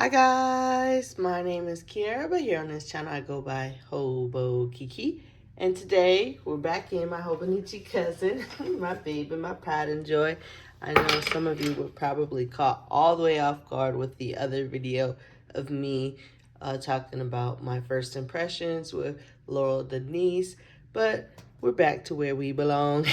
Hi guys, my name is Kiara, but here on this channel I go by Hobonichi. And today we're back in my Hobonichi cousin, my baby, my pride and joy. I know some of you were probably caught all the way off guard with the other video of me talking about my first impressions with Laurel Denise, but we're back to where we belong.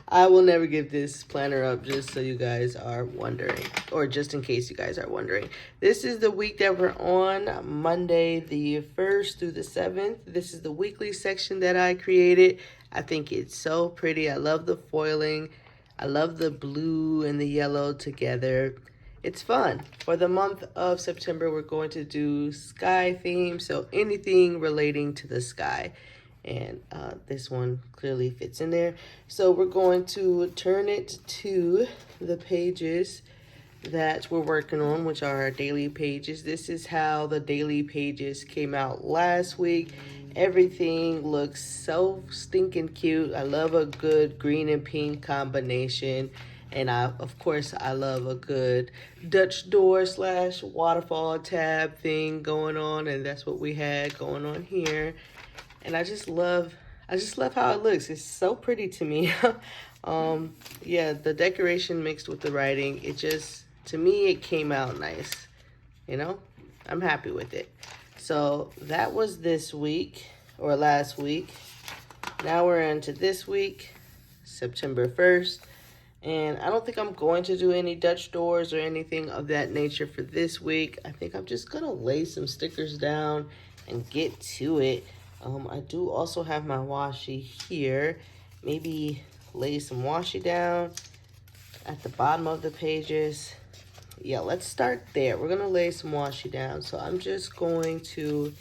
I will never give this planner up, just so you guys are wondering, or just in case you guys are wondering. This is the week that we're on, Monday the 1st through the 7th. This is the weekly section that I created. I think it's so pretty. I love the foiling. I love the blue and the yellow together. It's fun. For the month of September, we're going to do sky theme, so anything relating to the sky. And this one clearly fits in there. So we're going to turn it to the pages that we're working on, which are our daily pages. This is how the daily pages came out last week. Everything looks so stinking cute. I love a good green and pink combination. And of course, I love a good Dutch door / waterfall tab thing going on. And that's what we had going on here. And I just love how it looks. It's so pretty to me. Yeah, the decoration mixed with the writing, it just, to me, it came out nice. You know, I'm happy with it. So that was this week, or last week. Now we're into this week, September 1st. And I don't think I'm going to do any Dutch doors or anything of that nature for this week. I think I'm just gonna lay some stickers down and get to it. I do also have my washi here. Maybe lay some washi down at the bottom of the pages. Yeah, let's start there. We're gonna lay some washi down. So I'm just going to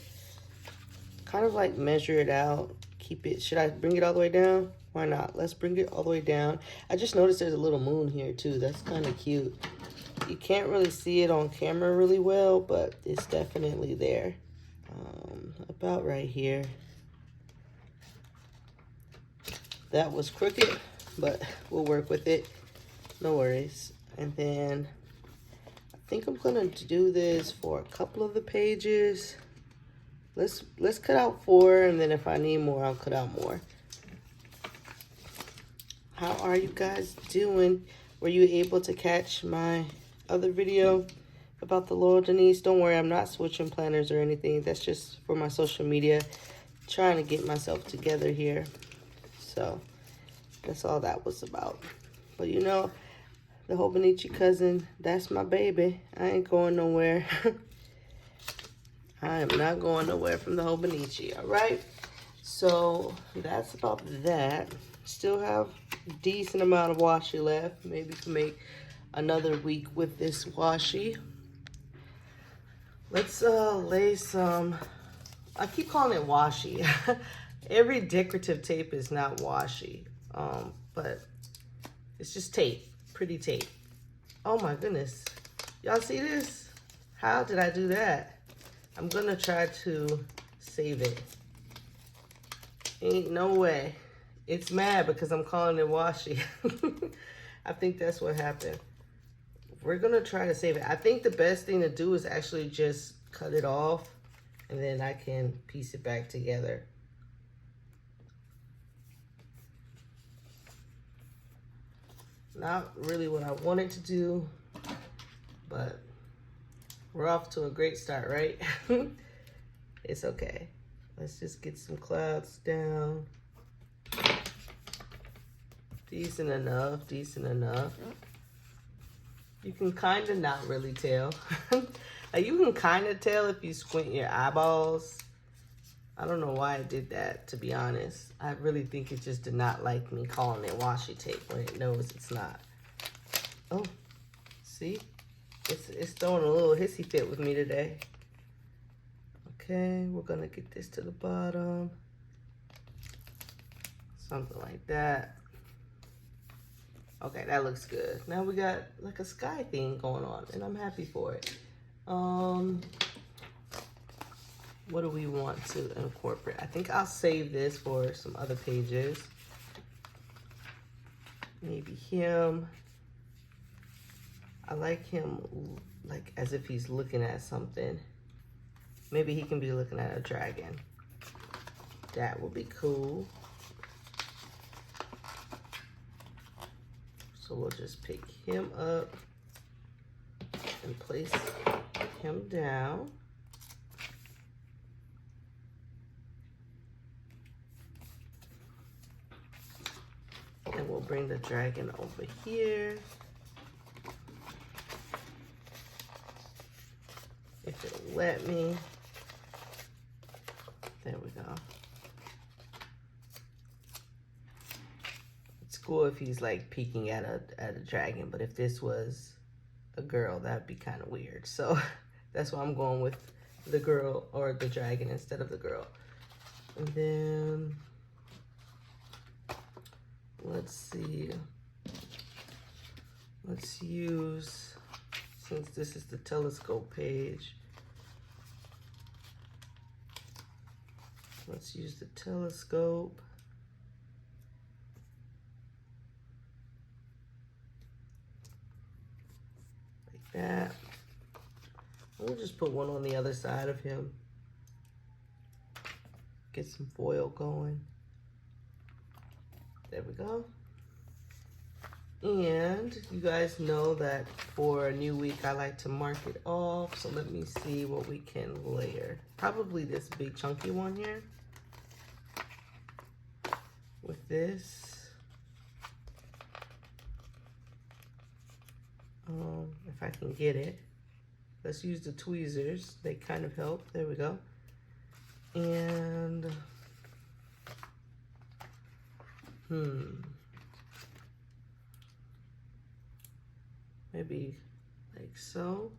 kind of like measure it out. Keep it, should I bring it all the way down? Why not? Let's bring it all the way down. I just noticed there's a little moon here too. That's kind of cute. You can't really see it on camera really well, but it's definitely there. About right here. That was crooked, but we'll work with it. No worries. And then I think I'm gonna do this for a couple of the pages. Let's cut out 4, and then if I need more, I'll cut out more. How are you guys doing? Were you able to catch my other video about the Laurel Denise? Don't worry, I'm not switching planners or anything. That's just for my social media. Trying to get myself together here. So that's all that was about. But you know, the Hobonichi cousin, that's my baby. I ain't going nowhere. I am not going nowhere from the Hobonichi, all right? So that's about that. Still have a decent amount of washi left. Maybe to make another week with this washi. Let's lay some, I keep calling it washi. Every decorative tape is not washi, but it's just tape, pretty tape. Oh my goodness, y'all see this? How did I do that? I'm gonna try to save it. Ain't no way. It's mad because I'm calling it washi. I think that's what happened. We're gonna try to save it. I think the best thing to do is actually just cut it off, and then I can piece it back together. Not really what I wanted to do, but we're off to a great start, right? It's okay. Let's just get some clouds down. Decent enough, decent enough. You can kind of not really tell. Like, you can kind of tell if you squint your eyeballs. I don't know why I did that, to be honest. I really think it just did not like me calling it washi tape when it knows it's not. Oh, see? It's throwing a little hissy fit with me today. Okay, we're gonna get this to the bottom. Something like that. Okay, that looks good. Now we got like a sky thing going on, and I'm happy for it. What do we want to incorporate? I think I'll save this for some other pages. Maybe him. I like him like as if he's looking at something. Maybe he can be looking at a dragon. That would be cool. So we'll just pick him up and place him down. And we'll bring the dragon over here. If it'll let me. There we go. It's cool if he's like peeking at a dragon, but if this was a girl, that'd be kind of weird. So that's why I'm going with the girl or the dragon instead of the girl. And then let's see. Let's use, since this is the telescope page, let's use the telescope. Like that. We'll just put one on the other side of him. Get some foil going. There we go. And you guys know that for a new week, I like to mark it off. So let me see what we can layer. Probably this big chunky one here. With this. If I can get it. Let's use the tweezers. They kind of help. There we go. And maybe like so.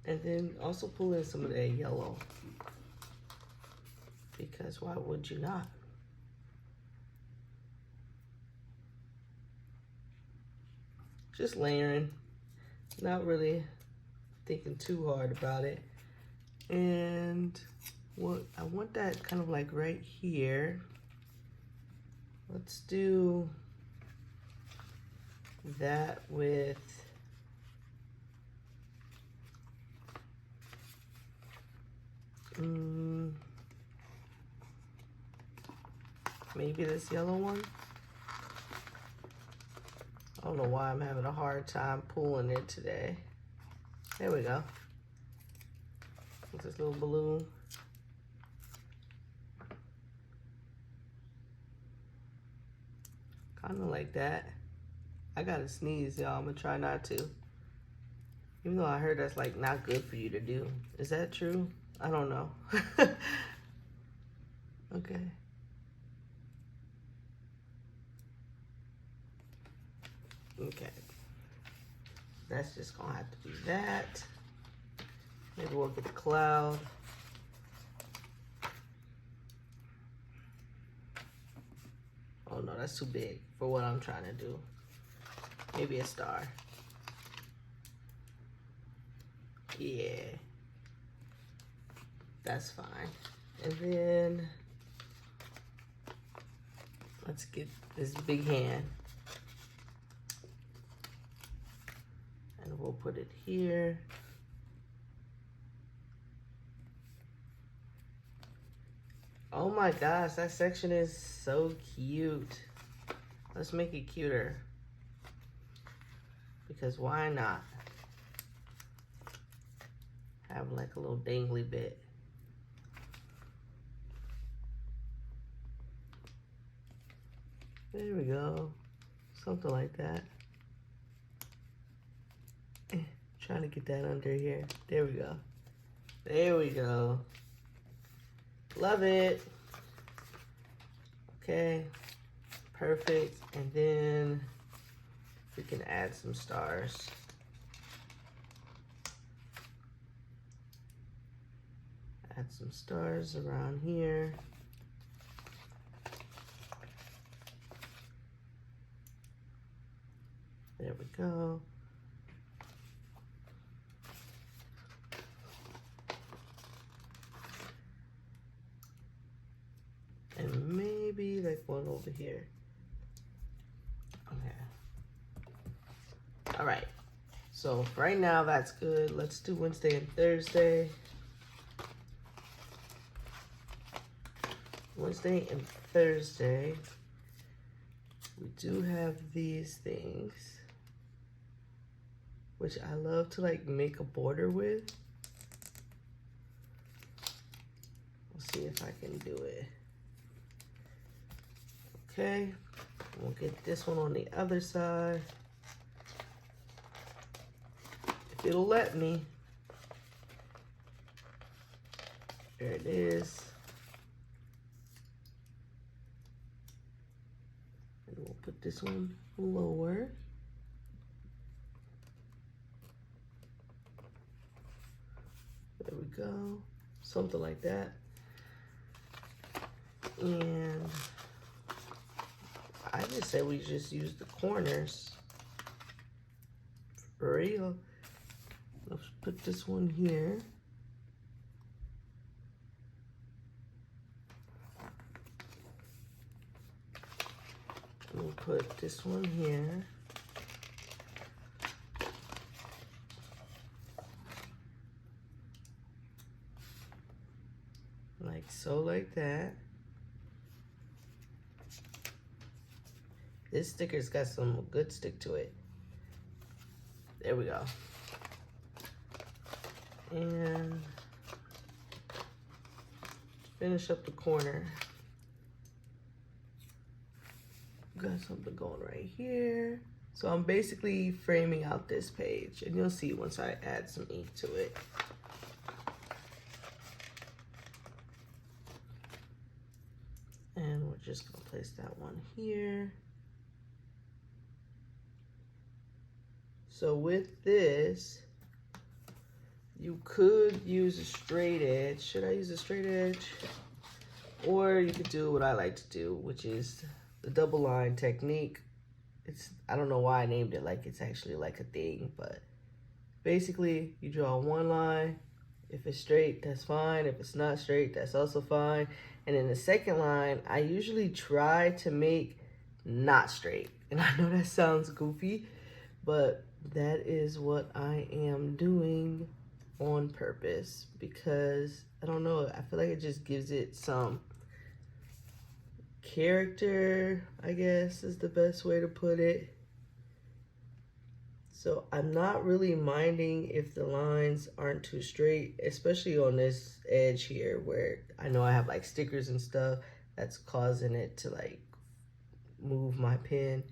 And then also pull in some of that yellow, because why would you not? Just layering, not really thinking too hard about it. And what I want that kind of like right here. Let's do that with maybe this yellow one. I don't know why I'm having a hard time pulling it today. There we go. With this little balloon. Kind of like that. I gotta sneeze, y'all. I'm gonna try not to. Even though I heard that's like not good for you to do. Is that true? I don't know. Okay. Okay. That's just gonna have to be that. Maybe we'll get the cloud. Oh no, that's too big for what I'm trying to do. Maybe a star. Yeah. That's fine. And then let's get this big hand. And we'll put it here. Oh my gosh, that section is so cute. Let's make it cuter. Because why not? Have like a little dangly bit. There we go. Something like that. Trying to get that under here. There we go. There we go. Love it. Okay. Perfect. And then we can add some stars. Add some stars around here. There we go. And maybe like one over here. Okay. All right. So right now that's good. Let's do Wednesday and Thursday. Wednesday and Thursday, we do have these things, which I love to like make a border with. We'll see if I can do it. Okay, we'll get this one on the other side. If it'll let me. There it is. And we'll put this one lower. There we go. Something like that. And I just say we just use the corners. For real. Let's put this one here. We'll put this one here. Like so, like that. This sticker's got some good stick to it. There we go. And finish up the corner. Got something going right here. So I'm basically framing out this page, and you'll see once I add some ink to it. And we're just gonna place that one here. So with this, you could use a straight edge. Should I use a straight edge? Or you could do what I like to do, which is the double line technique. I don't know why I named it like it's actually like a thing, but basically you draw one line. If it's straight, that's fine. If it's not straight, that's also fine. And in the second line, I usually try to make not straight. And I know that sounds goofy, but that is what I am doing on purpose, because I don't know, I feel like it just gives it some character, I guess is the best way to put it. So I'm not really minding if the lines aren't too straight, especially on this edge here where I know I have like stickers and stuff that's causing it to like move my pen.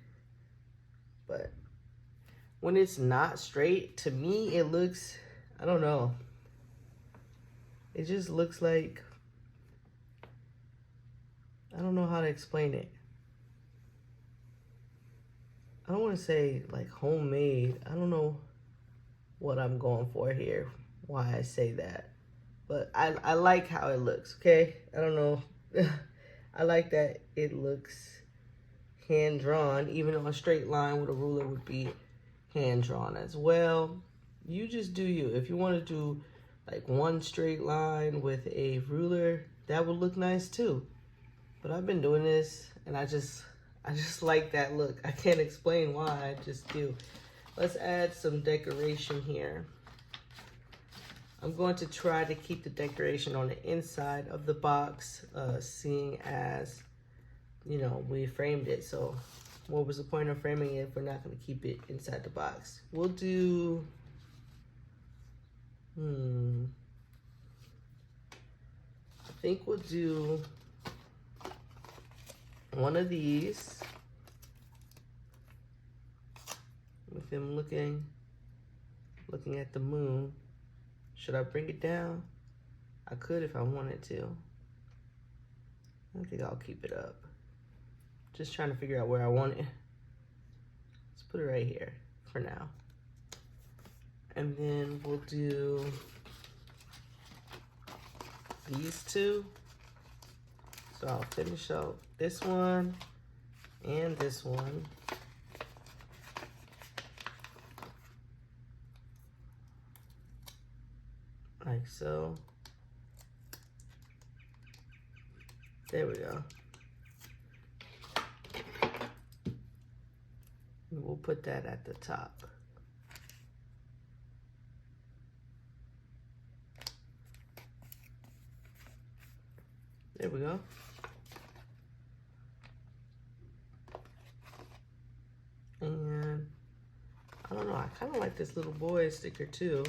But when it's not straight, to me it looks, I don't know, it just looks like, I don't know how to explain it. I don't want to say like homemade. I don't know what I'm going for here, why I say that. But I like how it looks, okay? I don't know. I like that it looks hand-drawn, even though a straight line with a ruler would be hand-drawn as well. You just do you. If you want to do like one straight line with a ruler, that would look nice too. But I've been doing this and I just like that look. I can't explain why, I just do. Let's add some decoration here. I'm going to try to keep the decoration on the inside of the box, seeing as, you know, we framed it. So what was the point of framing it if we're not going to keep it inside the box? We'll do, I think we'll do one of these with him looking at the moon. Should I bring it down? I could if I wanted to. I think I'll keep it up. Just trying to figure out where I want it. Let's put it right here for now. And then we'll do these two. So I'll finish out this one and this one. Like so. There we go. And we'll put that at the top. There we go. And I don't know, I kind of like this little boy sticker too.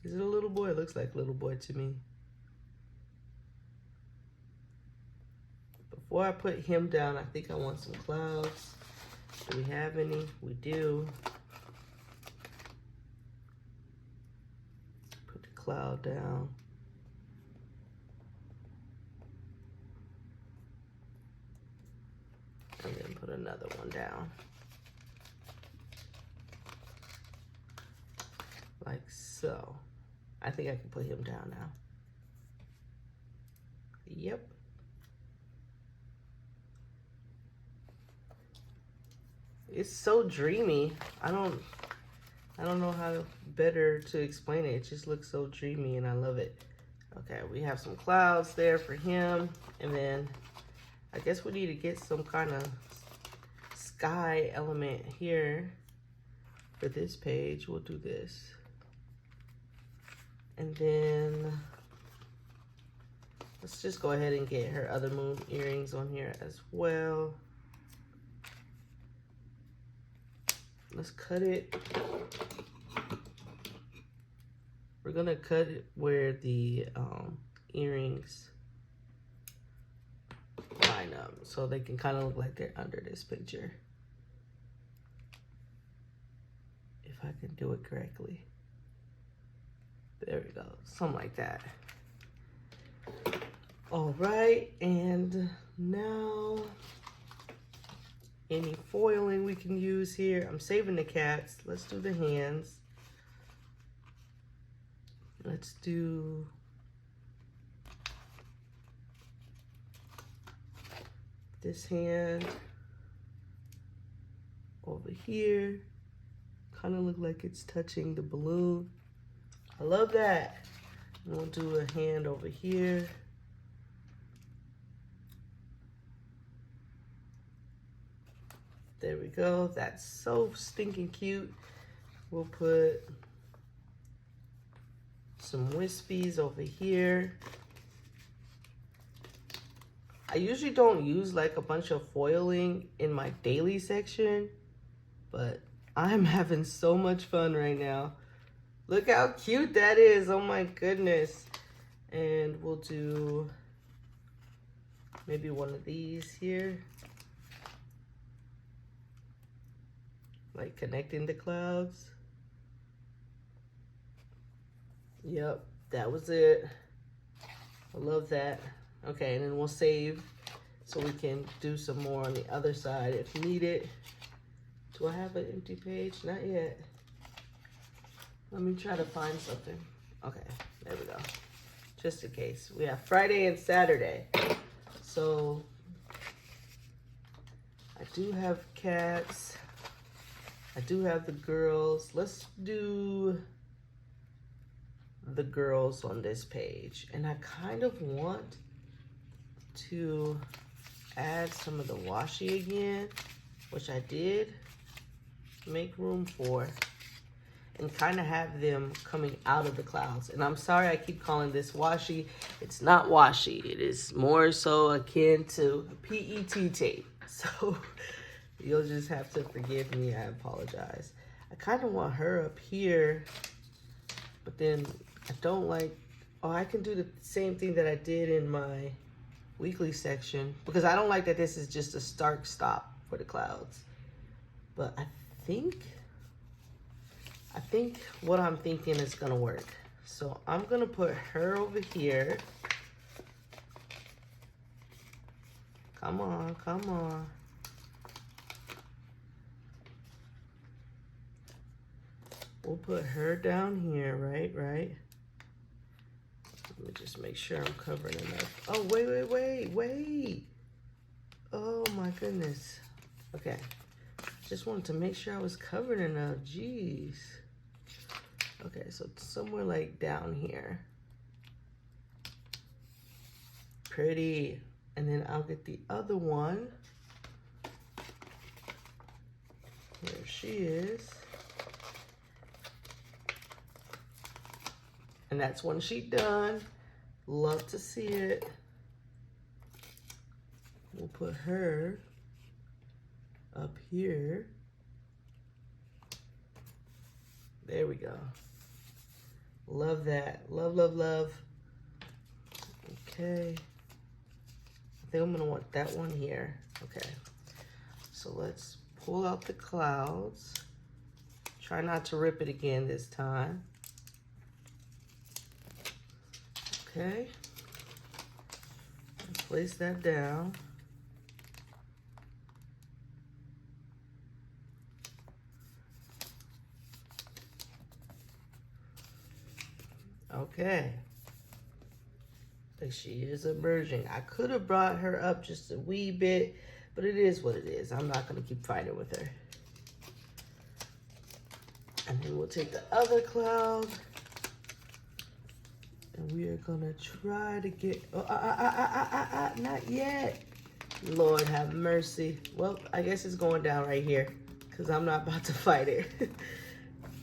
Is it a little boy? It looks like a little boy to me. Before I put him down, I think I want some clouds. Do we have any? We do. Put the cloud down. And then put another one down. Like so. I think I can put him down now. Yep. It's so dreamy. I don't know how better to explain it. It just looks so dreamy and I love it. Okay, we have some clouds there for him. And then I guess we need to get some kind of sky element here for this page. We'll do this. And then let's just go ahead and get her other moon earrings on here as well. Let's cut it. We're gonna cut it where the earrings line up so they can kind of look like they're under this picture. If I can do it correctly. There we go, something like that. All right, and now any foiling we can use here. I'm saving the cats. Let's do the hands. Let's do this hand over here. Kind of look like it's touching the balloon. I love that. We'll do a hand over here. There we go. That's so stinking cute. We'll put some wispies over here. I usually don't use like a bunch of foiling in my daily section, but I'm having so much fun right now. Look how cute that is. Oh my goodness. And we'll do maybe one of these here. Like connecting the clouds. Yep, that was it. I love that. Okay, and then we'll save so we can do some more on the other side if needed. Do I have an empty page? Not yet. Let me try to find something. Okay, there we go. Just in case. We have Friday and Saturday. So I do have cats. I do have the girls. Let's do the girls on this page. And I kind of want to add some of the washi again, which I did make room for, and kind of have them coming out of the clouds. And I'm sorry I keep calling this washi. It's not washi. It is more so akin to PET tape. So you'll just have to forgive me. I apologize. I kind of want her up here, but then I don't like, oh, I can do the same thing that I did in my weekly section, because I don't like that this is just a stark stop for the clouds. But I think what I'm thinking is gonna work. So I'm gonna put her over here. Come on, come on. We'll put her down here, right? Let me just make sure I'm covering enough. Oh, wait. Oh my goodness. Okay. Just wanted to make sure I was covered enough. Jeez. Okay, so somewhere like down here. Pretty. And then I'll get the other one. There she is. And that's one sheet done. Love to see it. We'll put her up here. There we go. Love that. Love, love, love. Okay. I think I'm gonna want that one here. Okay. So let's pull out the clouds. Try not to rip it again this time. Okay. Place that down. Okay. She is emerging. I could have brought her up just a wee bit, but it is what it is. I'm not going to keep fighting with her. And then we'll take the other cloud. And we are going to try to get... Oh, not yet. Lord have mercy. Well, I guess it's going down right here because I'm not about to fight it.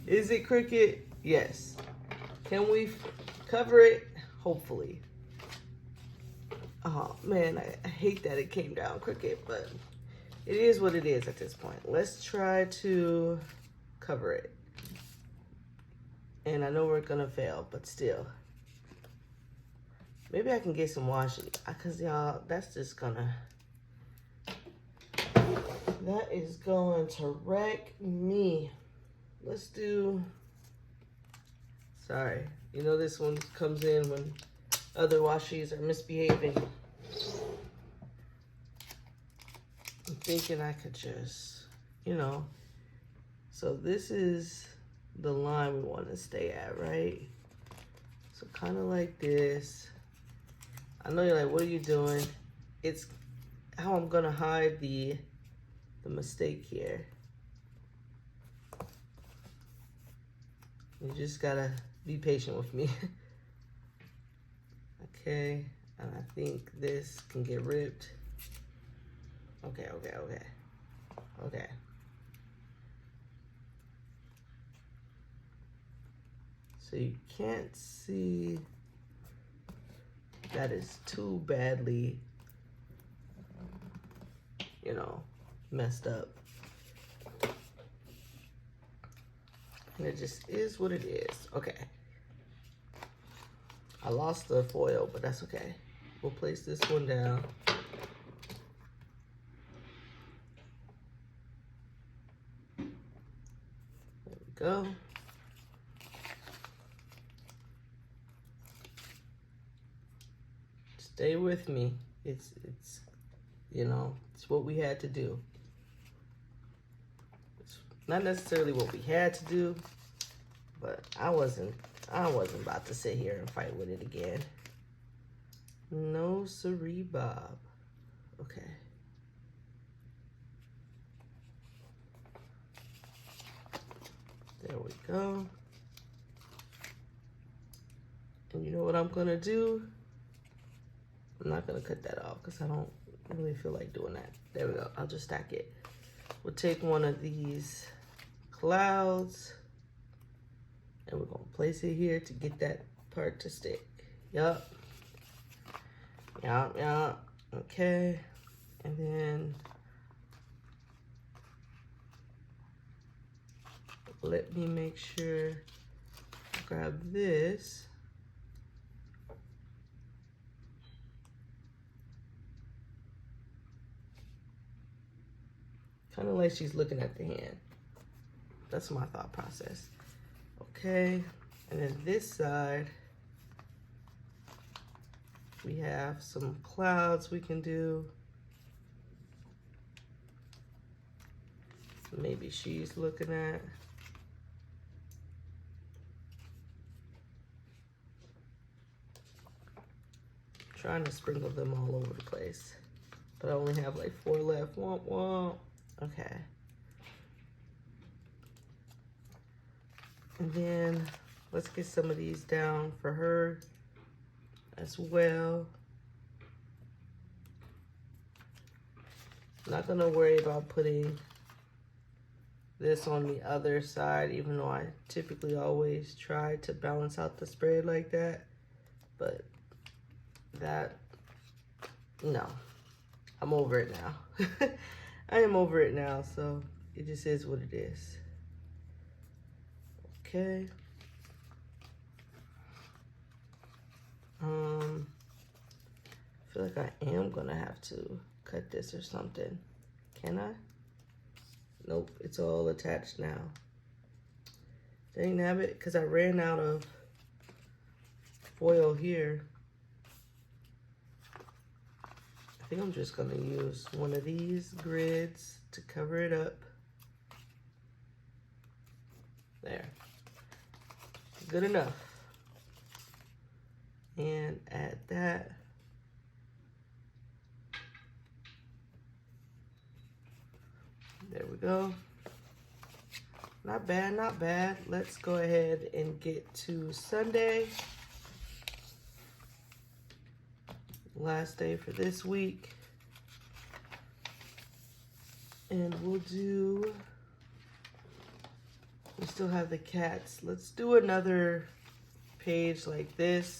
Is it crooked? Yes. Can we cover it? Hopefully. Oh, man, I hate that it came down crooked, but it is what it is at this point. Let's try to cover it. And I know we're going to fail, but still. Maybe I can get some washi, because, y'all, that's just going to... That is going to wreck me. Let's do... Sorry. You know this one comes in when other washis are misbehaving. I'm thinking I could just, you know. So this is the line we want to stay at, right? So kind of like this. I know you're like, what are you doing? It's how I'm going to hide the mistake here. You just got to be patient with me. Okay, and I think this can get ripped. Okay. So you can't see that is too badly, you know, messed up. And it just is what it is. Okay. I lost the foil, but that's okay. We'll place this one down. There we go. Stay with me. It's you know, it's what we had to do. It's not necessarily what we had to do, but I wasn't about to sit here and fight with it again. No siree, Bob. Okay. There we go. And you know what I'm gonna do? I'm not gonna cut that off because I don't really feel like doing that. There we go. I'll just stack it. We'll take one of these clouds and we're gonna place it here to get that part to stick. Yup. Okay. And then let me make sure I grab this. Kind of like she's looking at the hand. That's my thought process. Okay, and then this side, we have some clouds we can do. Maybe she's looking at. Trying to sprinkle them all over the place. But I only have like 4 left. Womp womp. Okay. And then let's get some of these down for her as well. I'm not gonna worry about putting this on the other side, even though I typically always try to balance out the spread like that. But that, no, I'm over it now. I am over it now, so it just is what it is. Okay. I feel like I am gonna have to cut this or something. Can I? Nope, it's all attached now. Dang nabbit, because I ran out of foil here. I think I'm just gonna use one of these grids to cover it up. There. Good enough. And add that. There we go. Not bad, not bad. Let's go ahead and get to Sunday. Last day for this week. And we'll do, we still have the cats. Let's do another page like this.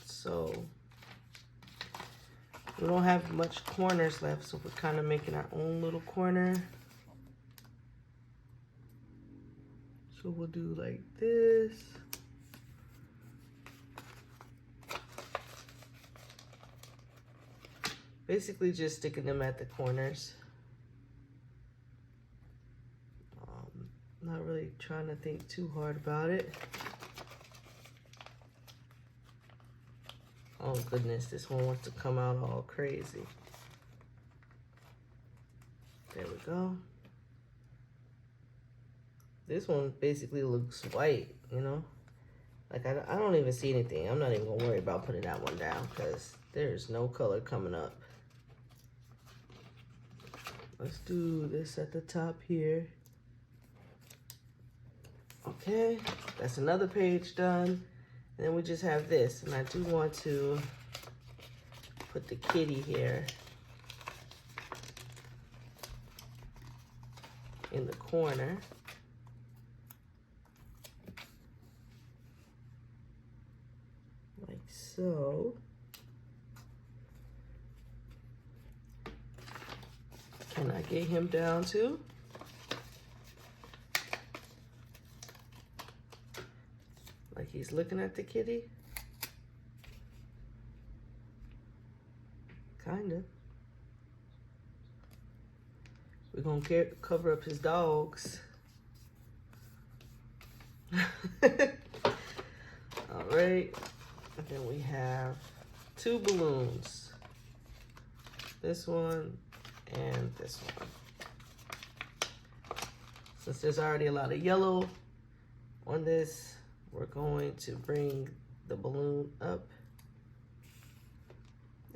So we don't have much corners left, so we're kind of making our own little corner. So we'll do like this. Basically just sticking them at the corners. Not really trying to think too hard about it. Oh goodness, this one wants to come out all crazy. There we go. This one basically looks white, you know? Like I don't even see anything. I'm not even gonna worry about putting that one down because there's no color coming up. Let's do this at the top here. Okay, that's another page done. And then we just have this, and I do want to put the kitty here in the corner. Like so. Can I get him down too? Like he's looking at the kitty? Kinda. We're gonna cover up his dogs. All right, and then we have 2 balloons. This one and this one. Since there's already a lot of yellow on this, we're going to bring the balloon up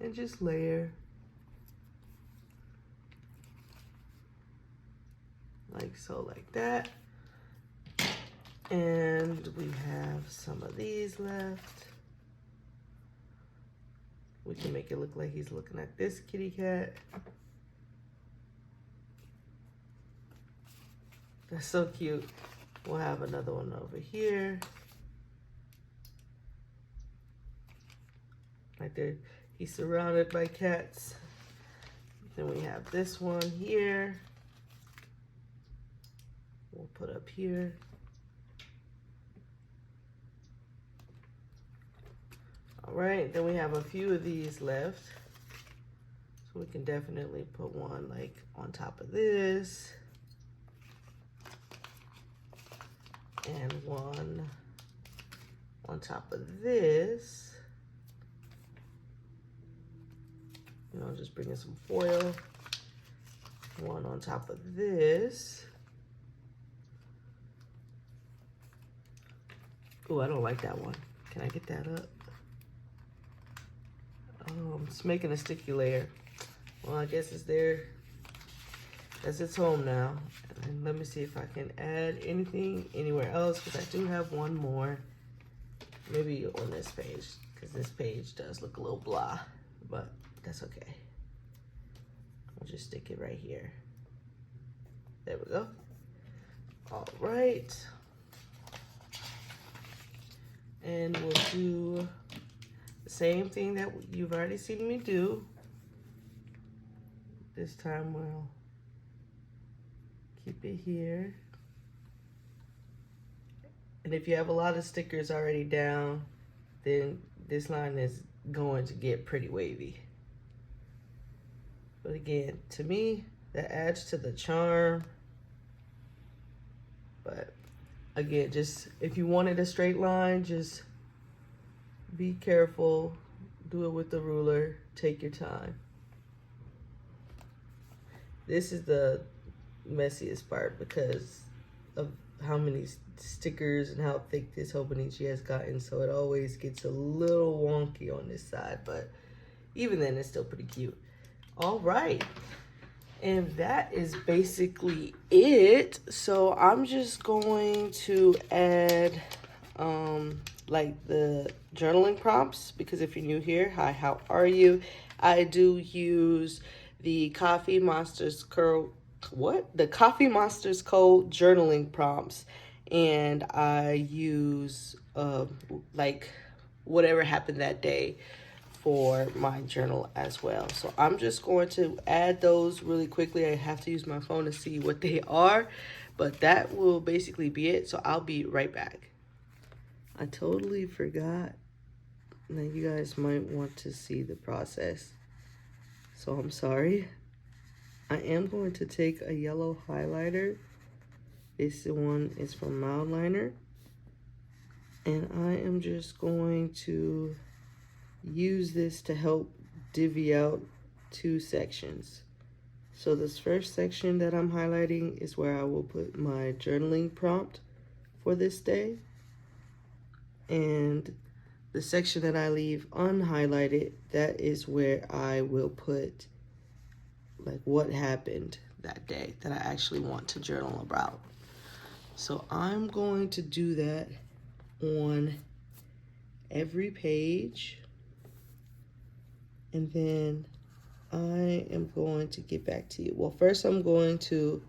and just layer like so, like that. And we have some of these left. We can make it look like he's looking at this kitty cat. That's so cute. We'll have another one over here. Right there. He's surrounded by cats. Then we have this one here. We'll put up here. All right, then we have a few of these left. So we can definitely put one like on top of this. And one on top of this. You know, just bringing some foil. One on top of this. Oh, I don't like that one. Can I get that up? Oh, it's making a sticky layer. Well, I guess it's there. That's its home now. And let me see if I can add anything anywhere else, because I do have one more. Maybe on this page, because this page does look a little blah, but that's okay. I'll just stick it right here. There we go. All right. And we'll do the same thing that you've already seen me do. This time we'll keep it here. And if you have a lot of stickers already down, then this line is going to get pretty wavy. But again, to me, that adds to the charm. But again, just if you wanted a straight line, just be careful. Do it with the ruler. Take your time. This is the messiest part because of how many stickers and how thick this Hobonichi has gotten, so it always gets a little wonky on this side, but even then it's still pretty cute. All right, and that is basically it. So I'm just going to add like the journaling prompts, because if you're new here, hi, how are you? I do use the Coffee Monsters Code journaling prompts, and I use like whatever happened that day for my journal as well. So I'm just going to add those really quickly. I have to use my phone to see what they are, but that will basically be it. So I'll be right back. I totally forgot. Now you guys might want to see the process, so I'm sorry. I am going to take a yellow highlighter. This one is from Mildliner. And I am just going to use this to help divvy out two sections. So this first section that I'm highlighting is where I will put my journaling prompt for this day. And the section that I leave unhighlighted, that is where I will put like what happened that day that I actually want to journal about. So I'm going to do that on every page, and then I am going to get back to you. Well, first I'm going to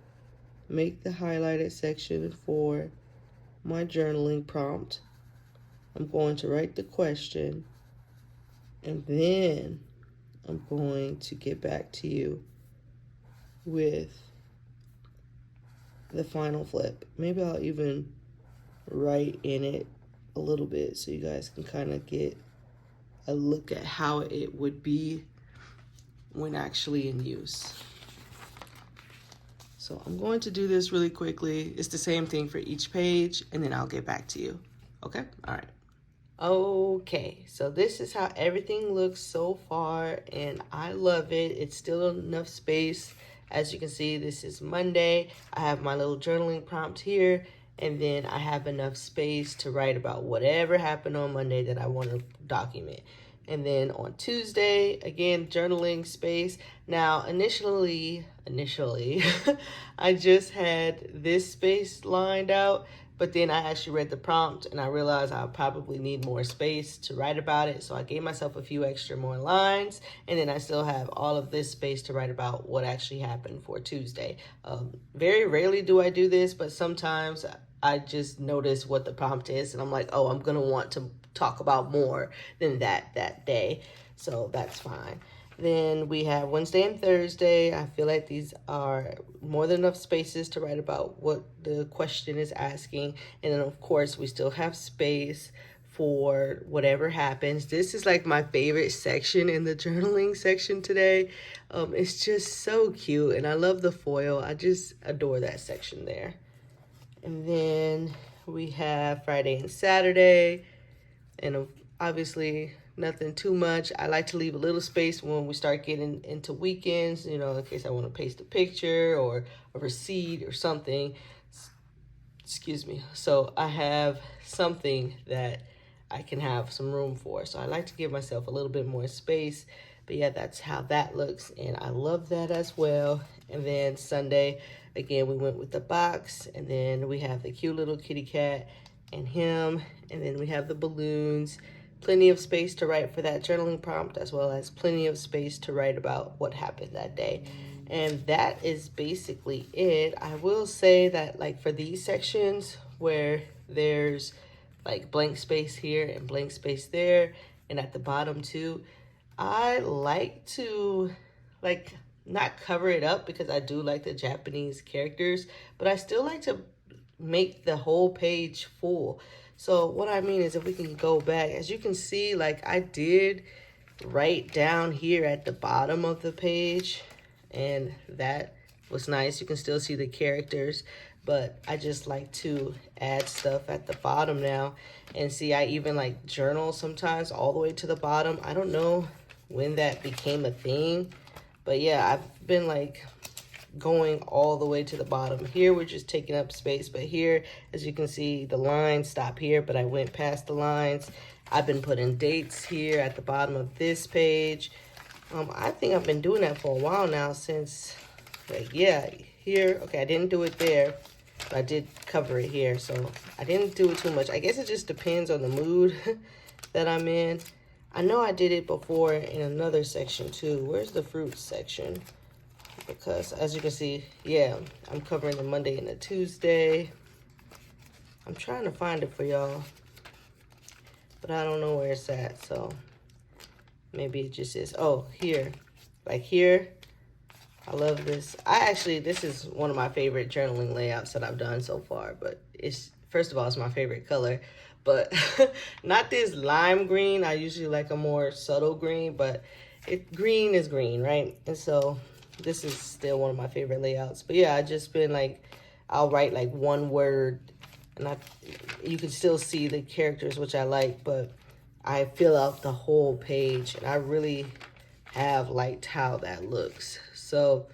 make the highlighted section for my journaling prompt. I'm going to write the question, and then I'm going to get back to you with the final flip. Maybe I'll even write in it a little bit so you guys can kind of get a look at how it would be when actually in use. So I'm going to do this really quickly. It's the same thing for each page, and then I'll get back to you. Okay? All right. Okay, so this is how everything looks so far, and I love it. It's still enough space. As you can see, this is Monday. I have my little journaling prompt here, and then I have enough space to write about whatever happened on Monday that I want to document. And then on Tuesday, again, journaling space. Now, initially, I just had this space lined out, but then I actually read the prompt and I realized I probably need more space to write about it. So I gave myself a few extra more lines, and then I still have all of this space to write about what actually happened for Tuesday. Very rarely do I do this, but sometimes I just notice what the prompt is and I'm like, oh, I'm gonna want to talk about more than that day. So that's fine. Then we have Wednesday and Thursday. I feel like these are more than enough spaces to write about what the question is asking. And then, of course, we still have space for whatever happens. This is like my favorite section in the journaling section today. It's just so cute, and I love the foil. I just adore that section there. And then we have Friday and Saturday. And obviously, nothing too much. I like to leave a little space when we start getting into weekends, you know, in case I want to paste a picture or a receipt or something. Excuse me. So I have something that I can have some room for. So I like to give myself a little bit more space. But yeah, that's how that looks. And I love that as well. And then Sunday, again, we went with the box. And then we have the cute little kitty cat and him. And then we have the balloons. Plenty of space to write for that journaling prompt, as well as plenty of space to write about what happened that day. And that is basically it. I will say that, like, for these sections where there's like blank space here and blank space there, and at the bottom too. I like to not cover it up because I do like the Japanese characters, but I still like to make the whole page full. So what I mean is, if we can go back, as you can see, like I did right down here at the bottom of the page, and that was nice. You can still see the characters, but I just like to add stuff at the bottom now. And see, I even like journal sometimes all the way to the bottom. I don't know when that became a thing, but yeah, I've been like going all the way to the bottom. Here we're just taking up space, but here, as you can see, the lines stop here, but I went past the lines. I've been putting dates here at the bottom of this page. I think I've been doing that for a while now, since like, yeah, here, okay, I didn't do it there, but I did cover it here, so I didn't do it too much. I guess it just depends on the mood that I'm in. I know I did it before in another section too. Where's the fruit section? Because as you can see, yeah, I'm covering the Monday and the Tuesday. I'm trying to find it for y'all, but I don't know where it's at, so maybe it just is. Oh, here. Like here. I love this. This is one of my favorite journaling layouts that I've done so far, but it's, first of all, it's my favorite color, but not this lime green. I usually like a more subtle green, but green is green, right? And so this is still one of my favorite layouts. But yeah, I just been like, I'll write like one word, and you can still see the characters, which I like, but I fill out the whole page, and I really have liked how that looks. So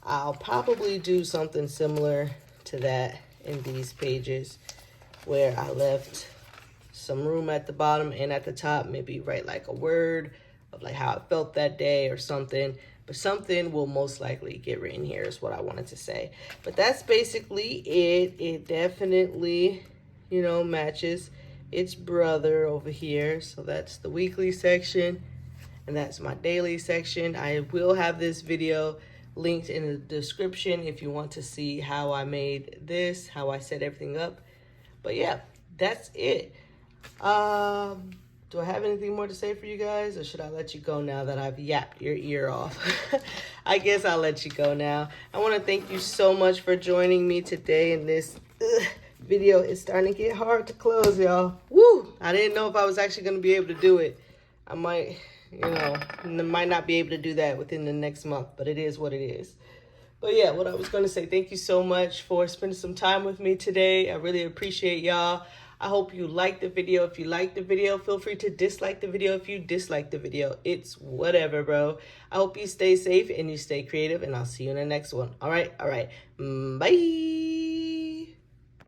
I'll probably do something similar to that in these pages, where I left some room at the bottom and at the top, maybe write like a word of like how I felt that day or something. But something will most likely get written here is what I wanted to say. But that's basically it. It definitely, you know, matches its brother over here. So that's the weekly section, and that's my daily section. I will have this video linked in the description if you want to see how I made this, how I set everything up. But yeah, that's it. Do I have anything more to say for you guys, or should I let you go now that I've yapped your ear off? I guess I'll let you go now. I want to thank you so much for joining me today in this video. It's starting to get hard to close, y'all. Woo! I didn't know if I was actually going to be able to do it. I might, might not be able to do that within the next month, but it is what it is. But yeah, what I was going to say, thank you so much for spending some time with me today. I really appreciate y'all. I hope you liked the video. If you liked the video, feel free to dislike the video. If you dislike the video, it's whatever, bro. I hope you stay safe and you stay creative, and I'll see you in the next one. All right. Bye.